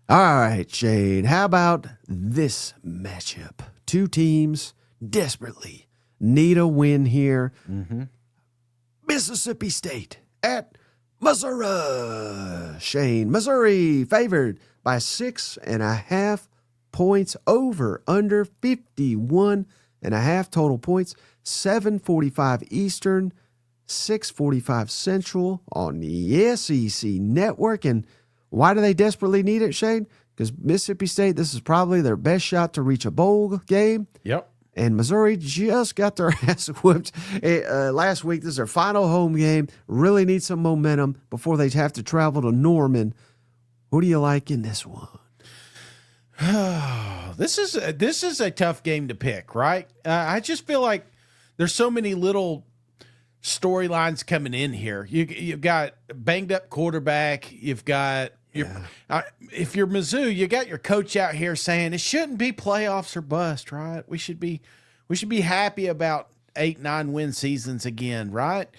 All right, Shane. How about this matchup? Two teams desperately need a win here. Mm-hmm. Mississippi State at Missouri. Shane, Missouri favored by 6.5 points, over under 51.5 total points. 7:45 Eastern, 6:45 Central on the SEC Network. And why do they desperately need it, Shane? Because Mississippi State, this is probably their best shot to reach a bowl game. Yep. And Missouri just got their ass whooped last week. This is their final home game. Really need some momentum before they have to travel to Norman. Who do you like in this one? This is a tough game to pick, right? I just feel like there's so many little storylines coming in here. You've got banged up quarterback. You've got if you're Mizzou, you got your coach out here saying it shouldn't be playoffs or bust, right? We should be happy about 8-9 win seasons again, right?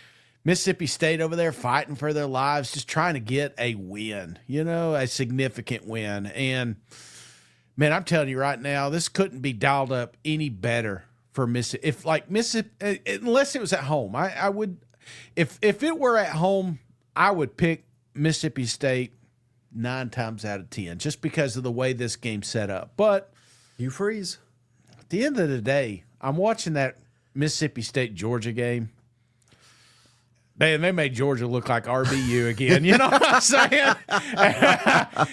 Mississippi State over there fighting for their lives, just trying to get a win, a significant win. And man, I'm telling you right now, this couldn't be dialed up any better for Mississippi. If like Mississippi, unless it was at home, I would, if it were at home, I would pick Mississippi State 9 times out of 10, just because of the way this game's set up. But you freeze. At the end of the day, I'm watching that Mississippi State-Georgia game. Man, they made Georgia look like RBU again. You know what I'm saying?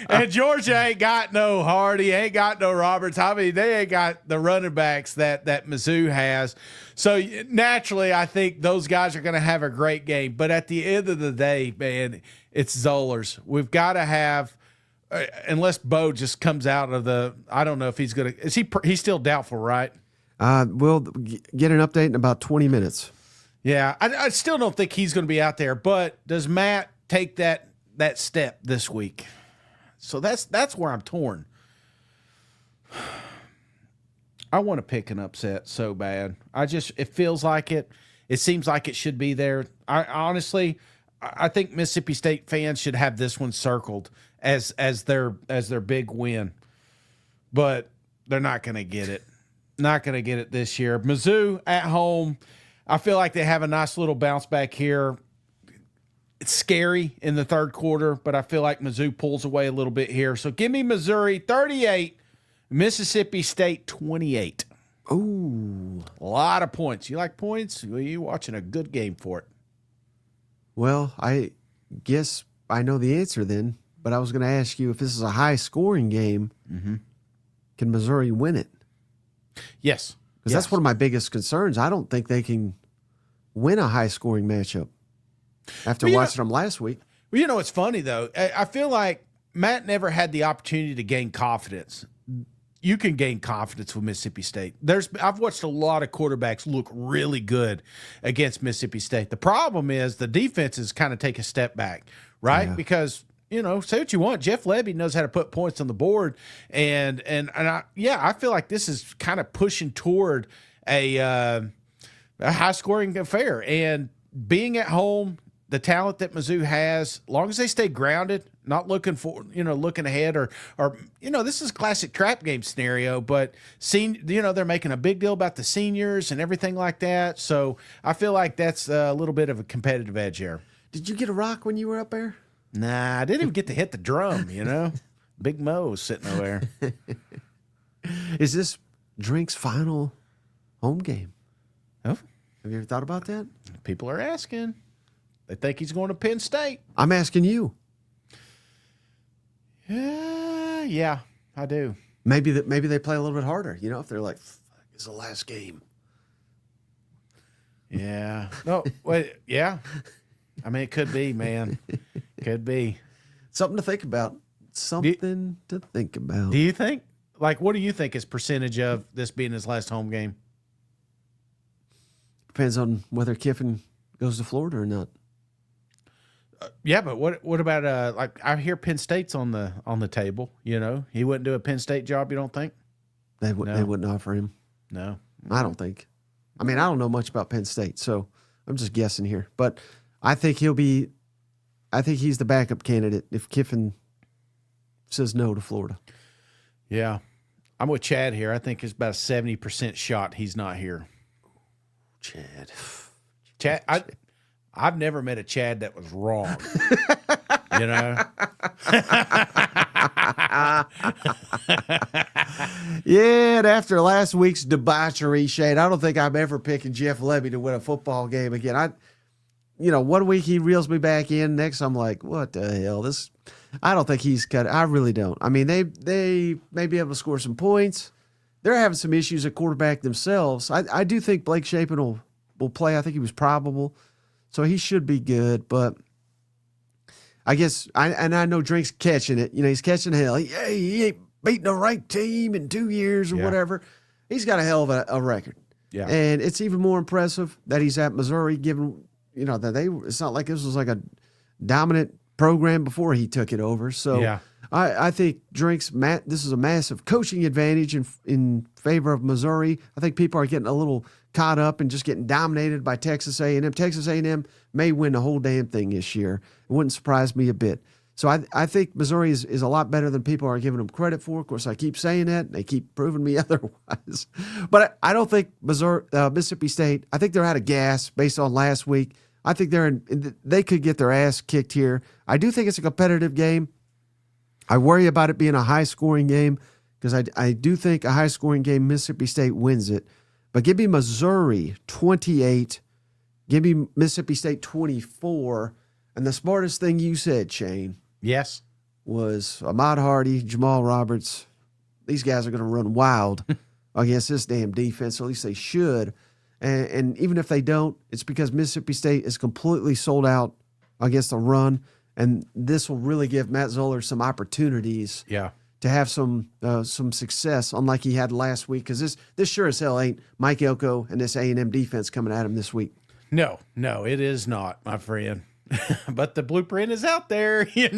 And Georgia ain't got no Hardy, ain't got no Roberts. I mean, they ain't got the running backs that Mizzou has. So naturally, I think those guys are going to have a great game. But at the end of the day, man, it's Zollers. We've got to have, unless Bo just comes out of the, I don't know if he's going to, he's still doubtful, right? We'll get an update in about 20 minutes. Yeah, I still don't think he's going to be out there. But does Matt take that step this week? So that's where I'm torn. I want to pick an upset so bad. It feels like it. It seems like it should be there. I think Mississippi State fans should have this one circled as their big win. But they're not going to get it. Not going to get it this year. Mizzou at home, I feel like they have a nice little bounce back here. It's scary in the third quarter, but I feel like Mizzou pulls away a little bit here. So give me Missouri 38, Mississippi State 28. Ooh. A lot of points. You like points? Well, you're watching a good game for it. Well, I guess I know the answer then, but I was going to ask you if this is a high-scoring game, can Missouri win it? Yes. Because that's one of my biggest concerns. I don't think they can win a high-scoring matchup after watching them last week. Well, you know what's funny, though? I feel like Matt never had the opportunity to gain confidence. You can gain confidence with Mississippi State. I've watched a lot of quarterbacks look really good against Mississippi State. The problem is the defenses kind of take a step back, right? Yeah. Because say what you want. Jeff Lebby knows how to put points on the board, and I feel like this is kind of pushing toward a high scoring affair. And being at home, the talent that Mizzou has, as long as they stay grounded, not looking ahead or this is a classic trap game scenario. But they're making a big deal about the seniors and everything like that. So I feel like that's a little bit of a competitive edge here. Did you get a rock when you were up there? Nah, I didn't even get to hit the drum, Big Mo's sitting over there. Is this Drink's final home game? Oh. Have you ever thought about that? People are asking. They think he's going to Penn State. I'm asking you. Yeah, I do. Maybe they play a little bit harder, if they're like, it's the last game. Yeah. No, wait, yeah. I mean, it could be, man. Could be. Something to think about. To think about. Do you think? What do you think is percentage of this being his last home game? Depends on whether Kiffin goes to Florida or not. Yeah, but what about I hear Penn State's on the table. He wouldn't do a Penn State job. You don't think? They wouldn't offer him. No, I don't think. I mean, I don't know much about Penn State, so I'm just guessing here. But I think he's the backup candidate if Kiffin says no to Florida. Yeah. I'm with Chad here. I think it's about a 70% shot he's not here. Chad, I've never met a Chad that was wrong. You know? Yeah, and after last week's debauchery, Shane, I don't think I'm ever picking Jeff Lebby to win a football game again. One week he reels me back in. Next, I'm like, what the hell? I don't think he's cut. I really don't. I mean, they may be able to score some points. They're having some issues at quarterback themselves. I do think Blake Shapen will play. I think he was probable, so he should be good. But I guess I know Drink's catching it. He's catching hell. He ain't beating the right team in 2 years or whatever. He's got a hell of a record. Yeah, and it's even more impressive that he's at Missouri, given that it's not like this was like a dominant program before he took it over. So I think this is a massive coaching advantage in favor of Missouri. I think people are getting a little caught up and just getting dominated by Texas A&M. Texas A&M may win the whole damn thing this year. It wouldn't surprise me a bit. So I think Missouri is a lot better than people are giving them credit for. Of course, I keep saying that, and they keep proving me otherwise. But I don't think Mississippi State, I think they're out of gas based on last week. I think they could get their ass kicked here. I do think it's a competitive game. I worry about it being a high-scoring game because I do think a high-scoring game, Mississippi State wins it. But give me Missouri 28. Give me Mississippi State 24. And the smartest thing you said, Shane, yes, was Ahmad Hardy, Jamal Roberts. These guys are going to run wild against this damn defense, or at least they should. And even if they don't, it's because Mississippi State is completely sold out against the run, and this will really give Matt Zoller some opportunities to have some success, unlike he had last week, because this sure as hell ain't Mike Elko and this A&M defense coming at him this week. No, it is not, my friend. But the blueprint is out there, You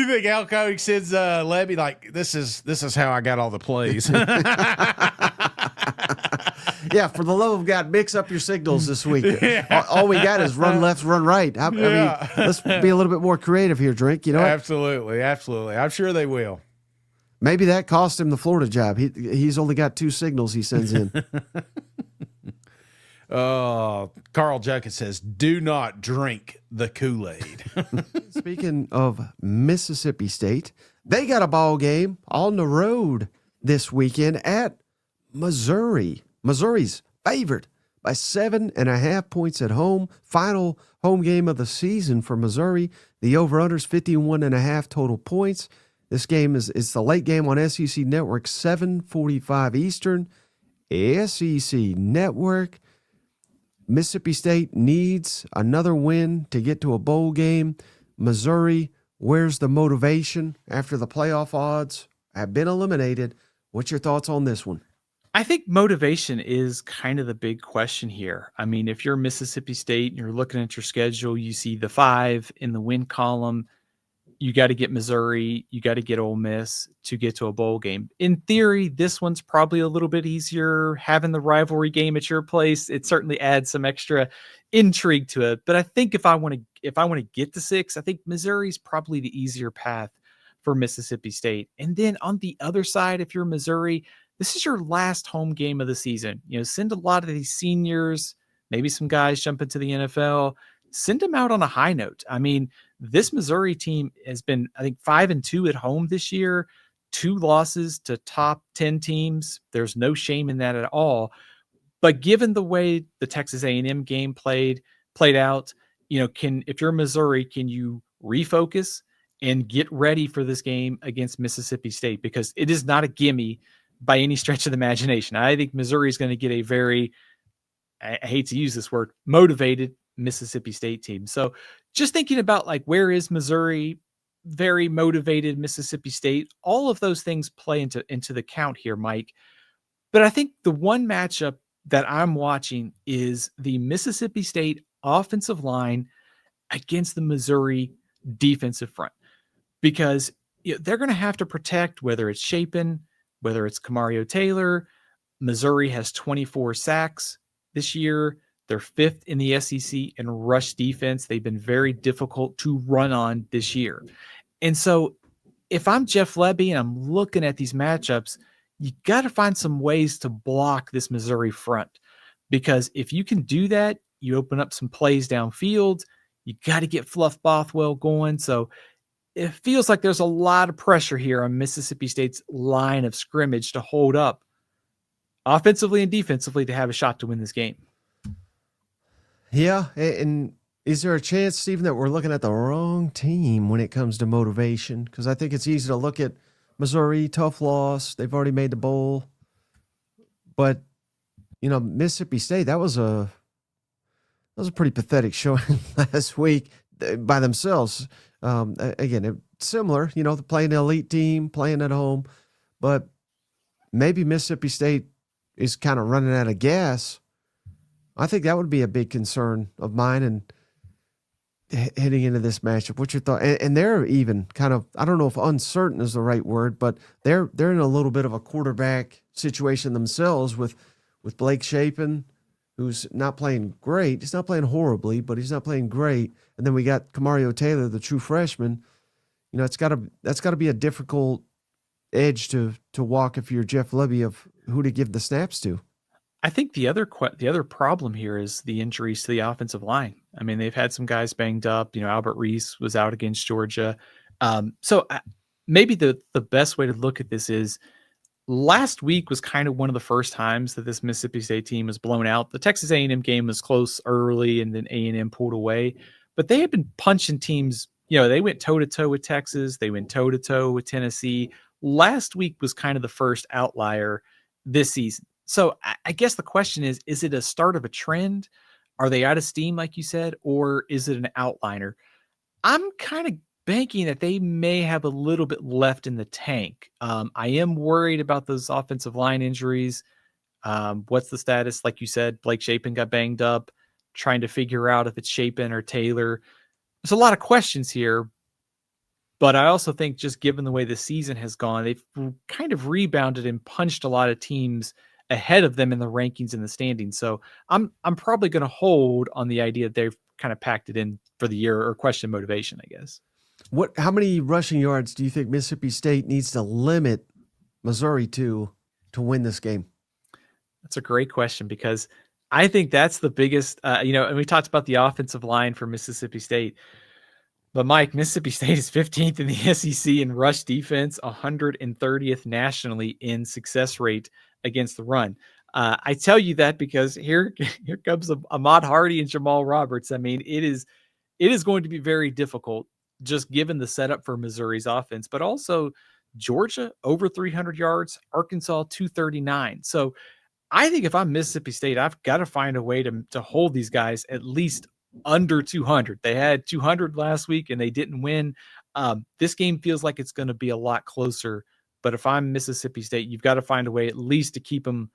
think Elko sends Lebby like, this is how I got all the plays. Yeah, for the love of God, mix up your signals this week. All we got is run left, run right. I mean, let's be a little bit more creative here, Drink. You know what? Absolutely. I'm sure they will. Maybe that cost him the Florida job. He's only got 2 signals he sends in. Carl Junkett says, do not drink the Kool-Aid. Speaking of Mississippi State, they got a ball game on the road this weekend at Missouri. Missouri's favored by 7.5 points at home. Final home game of the season for Missouri. The over-under's 51.5 total points. This game is the late game on SEC Network, 7:45 Eastern. SEC Network. Mississippi State needs another win to get to a bowl game. Missouri, where's the motivation after the playoff odds have been eliminated? What's your thoughts on this one? I think motivation is kind of the big question here. I mean, if you're Mississippi State and you're looking at your schedule, you see the 5 in the win column. You got to get Missouri. You got to get Ole Miss to get to a bowl game. In theory, this one's probably a little bit easier. Having the rivalry game at your place, it certainly adds some extra intrigue to it. But I think if I want to get to 6, I think Missouri's probably the easier path for Mississippi State. And then on the other side, if you're Missouri, this is your last home game of the season. Send a lot of these seniors, maybe some guys jump into the NFL, send them out on a high note. I mean, this Missouri team has been, I think, 5-2 at home this year, 2 losses to top 10 teams. There's no shame in that at all. But given the way the Texas A&M game played out, if you're Missouri, can you refocus and get ready for this game against Mississippi State? Because it is not a gimme by any stretch of the imagination. I think Missouri is going to get a very, I hate to use this word, motivated Mississippi State team. So just thinking about where is Missouri, very motivated Mississippi State, all of those things play into the count here, Mike. But I think the one matchup that I'm watching is the Mississippi State offensive line against the Missouri defensive front, because they're going to have to protect, whether it's Shapen, whether it's Kamario Taylor. Missouri has 24 sacks this year. They're 5th in the SEC in rush defense. They've been very difficult to run on this year. And so if I'm Jeff Lebby and I'm looking at these matchups, you got to find some ways to block this Missouri front, because if you can do that, you open up some plays downfield. You got to get Fluff Bothwell going. So it feels like there's a lot of pressure here on Mississippi State's line of scrimmage to hold up offensively and defensively to have a shot to win this game. Yeah, and is there a chance, Stephen, that we're looking at the wrong team when it comes to motivation? Because I think it's easy to look at Missouri, tough loss. They've already made the bowl. But, Mississippi State, that was a pretty pathetic showing last week by themselves. Again, similar, playing an elite team, playing at home. But maybe Mississippi State is kind of running out of gas. I think that would be a big concern of mine and heading into this matchup. What's your thought? And they're even kind of, I don't know if uncertain is the right word, but they're in a little bit of a quarterback situation themselves with Blake Shapen, who's not playing great. He's not playing horribly, but he's not playing great. And then we got Kamario Taylor, the true freshman. That's got to be a difficult edge to walk if you're Jeff Lebby of who to give the snaps to. I think the other problem here is the injuries to the offensive line. I mean, they've had some guys banged up. Albert Reese was out against Georgia. So maybe the best way to look at this is last week was kind of one of the first times that this Mississippi State team was blown out. The Texas A&M game was close early, and then A&M pulled away. But they had been punching teams. They went toe-to-toe with Texas. They went toe-to-toe with Tennessee. Last week was kind of the first outlier this season. So I guess the question is it a start of a trend? Are they out of steam, like you said, or is it an outliner? I'm kind of banking that they may have a little bit left in the tank. I am worried about those offensive line injuries. What's the status? Like you said, Blake Shapen got banged up, trying to figure out if it's Shapen or Taylor. There's a lot of questions here, but I also think just given the way the season has gone, they've kind of rebounded and punched a lot of teams ahead of them in the rankings and the standings. So I'm probably going to hold on the idea that they've kind of packed it in for the year, or question motivation, I guess. How many rushing yards do you think Mississippi State needs to limit Missouri to win this game? That's a great question, because I think that's the biggest, and we talked about the offensive line for Mississippi State. But Mike, Mississippi State is 15th in the SEC in rush defense, 130th nationally in success rate against the run. I tell you that because here comes Ahmad Hardy and Jamal Roberts. I mean, it is going to be very difficult, just given the setup for Missouri's offense, but also Georgia over 300 yards, Arkansas 239. So I think if I'm Mississippi State, I've got to find a way to hold these guys at least under 200. They had 200 last week and they didn't win. This game feels like it's going to be a lot closer. But if I'm Mississippi State, you've got to find a way at least to keep them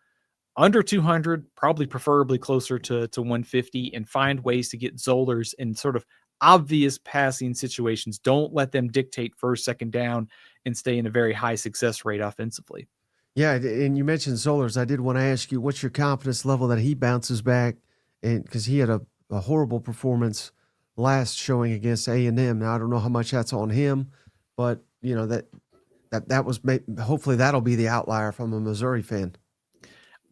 under 200, probably preferably closer to 150, and find ways to get Zollers in sort of obvious passing situations. Don't let them dictate first, second down, and stay in a very high success rate offensively. Yeah, and you mentioned Zollers. I did want to ask you, what's your confidence level that he bounces back? And because he had a horrible performance last showing against A&M. Now, I don't know how much that's on him, but that was hopefully that'll be the outlier if I'm a Missouri fan.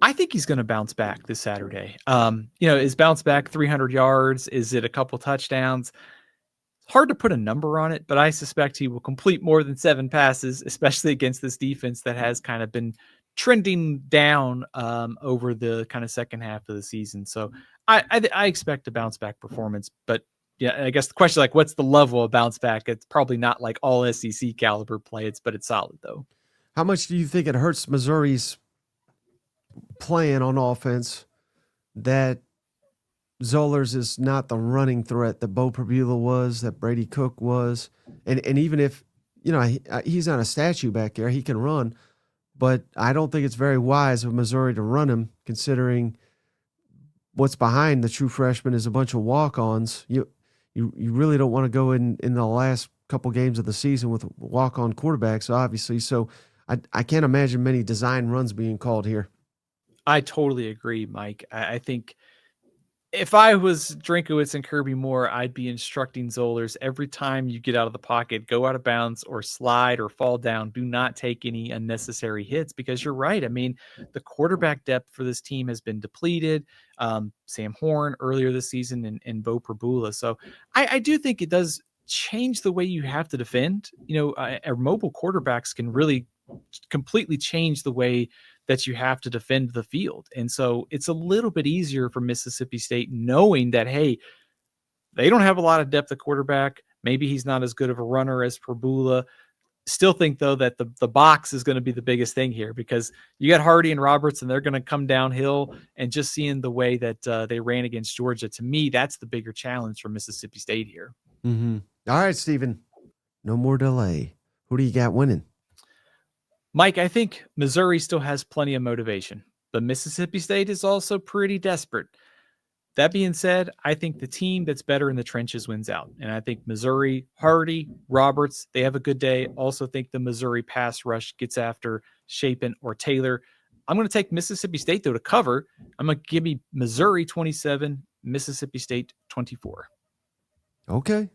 I think he's going to bounce back this Saturday. Is bounce back 300 yards? Is it a couple touchdowns? It's hard to put a number on it, but I suspect he will complete more than 7 passes, especially against this defense that has kind of been trending down over the kind of second half of the season. So I expect a bounce back performance, but yeah, I guess the question, like, what's the level of bounce back? It's probably not like all SEC caliber play, but it's solid though. How much do you think it hurts Missouri's playing on offense that Zollers is not the running threat that Bo Prabula was, that Brady Cook was, and even if he's not a statue back there, he can run, but I don't think it's very wise of Missouri to run him, considering what's behind the true freshman is a bunch of walk-ons. You really don't want to go in the last couple games of the season with walk-on quarterbacks, obviously. So I can't imagine many design runs being called here. I totally agree, Mike. I think If I was Drinkwitz and Kirby Moore, I'd be instructing Zollers every time you get out of the pocket, go out of bounds or slide or fall down. Do not take any unnecessary hits, because you're right. I mean, the quarterback depth for this team has been depleted. Sam Horn earlier this season and Bo Prabula. So I do think it does change the way you have to defend. Our mobile quarterbacks can really completely change the way that you have to defend the field. And so it's a little bit easier for Mississippi State knowing that, hey, they don't have a lot of depth at quarterback. Maybe he's not as good of a runner as Prabula. Still think, though, that the box is going to be the biggest thing here, because you got Hardy and Roberts, and they're going to come downhill. And just seeing the way that they ran against Georgia, to me, that's the bigger challenge for Mississippi State here. Mm-hmm. All right, Steven, no more delay. Who do you got winning? Mike, I think Missouri still has plenty of motivation, but Mississippi State is also pretty desperate. That being said, I think the team that's better in the trenches wins out. And I think Missouri, Hardy, Roberts, they have a good day. Also think the Missouri pass rush gets after Chapin or Taylor. I'm going to take Mississippi State, though, to cover. I'm going to give me Missouri 27, Mississippi State 24. Okay.